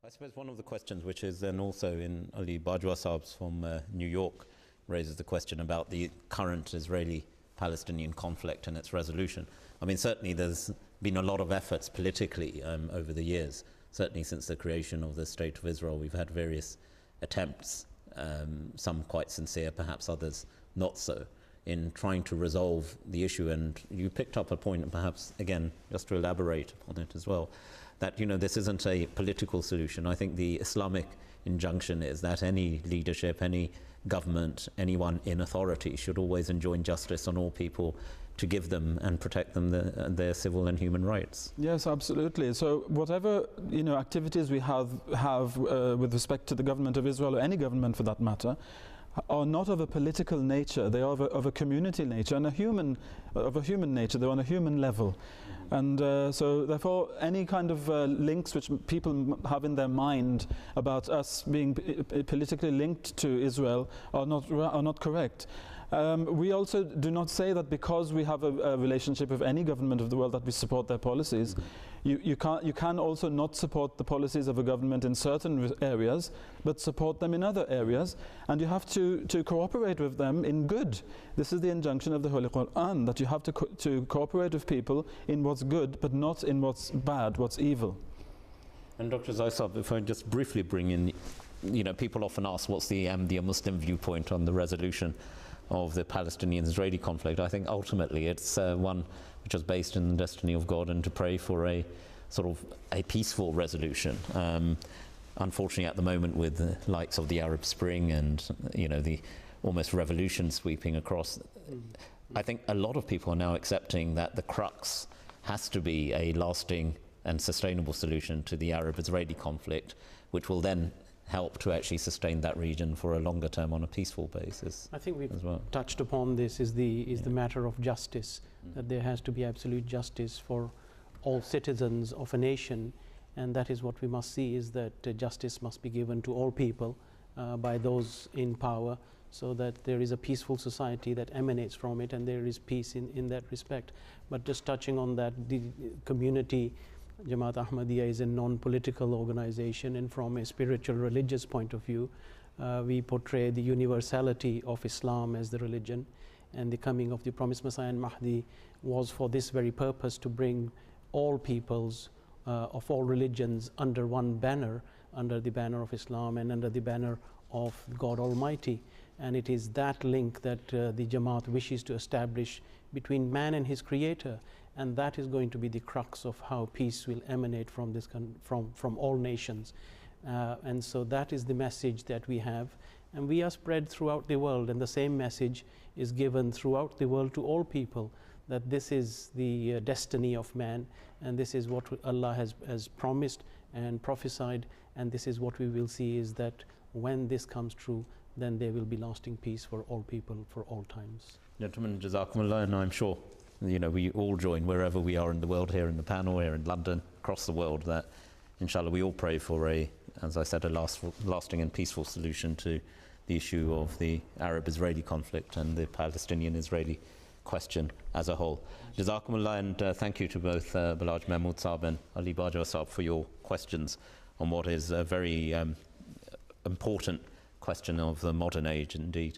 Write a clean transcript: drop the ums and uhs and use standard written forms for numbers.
I suppose one of the questions, which is then also in Ali Bajwa Saab's from New York, raises the question about the current Israeli-Palestinian conflict and its resolution. I mean, certainly there's been a lot of efforts politically over the years. Certainly since the creation of the State of Israel, we've had various attempts, some quite sincere, perhaps others not so, in trying to resolve the issue. And you picked up a point, and perhaps, again, just to elaborate upon it as well, that, you know, this isn't a political solution. I think the Islamic injunction is that any leadership, any government, anyone in authority should always enjoin justice on all people to give them and protect them their civil and human rights. Yes, absolutely. So whatever, you know, activities we have with respect to the government of Israel, or any government for that matter, are not of a political nature. They are of a community nature and of a human nature. They're on a human level. And so therefore any kind of links which people have in their mind about us being politically linked to Israel are not correct. We also do not say that because we have a relationship with any government of the world that we support their policies. You can also not support the policies of a government in certain areas, but support them in other areas, and you have to cooperate with them in good. This is the injunction of the Holy Quran, that you have to cooperate with people in what's good, but not in what's bad, what's evil. And Dr. Zaisab, if I just briefly bring in, you know, people often ask what's the Ahmadiyya Muslim viewpoint on the resolution of the Palestinian-Israeli conflict. I think ultimately it's one which is based in the destiny of God, and to pray for a sort of a peaceful resolution. Unfortunately, at the moment, with the likes of the Arab Spring and, you know, the almost revolution sweeping across, I think a lot of people are now accepting that the crux has to be a lasting and sustainable solution to the Arab-Israeli conflict, which will then help to actually sustain that region for a longer term on a peaceful basis. I think we've touched upon this is the matter of justice, that there has to be absolute justice for all citizens of a nation, and that is what we must see, is that justice must be given to all people by those in power, so that there is a peaceful society that emanates from it, and there is peace in that respect. But just touching on that, the community Jamaat Ahmadiyya is a non-political organization, and from a spiritual religious point of view, we portray the universality of Islam as the religion, and the coming of the promised Messiah and Mahdi was for this very purpose, to bring all peoples of all religions under one banner, under the banner of Islam and under the banner of God Almighty. And it is that link that the Jamaat wishes to establish between man and his creator, and that is going to be the crux of how peace will emanate from this from all nations. And so that is the message that we have, and we are spread throughout the world, and the same message is given throughout the world to all people, that this is the destiny of man, and this is what Allah has promised and prophesied, and this is what we will see, is that when this comes true, then there will be lasting peace for all people for all times. Gentlemen, Jazakumullah, and I'm sure, you know, we all join wherever we are in the world, here in the panel, here in London, across the world, that inshallah we all pray for a, as I said, a lasting and peaceful solution to the issue of the Arab-Israeli conflict and the Palestinian-Israeli question as a whole. Jazakumullah, and thank you to both Balaj Mahmood Saab and Ali Bajwa Saab for your questions on what is a very important question of the modern age indeed.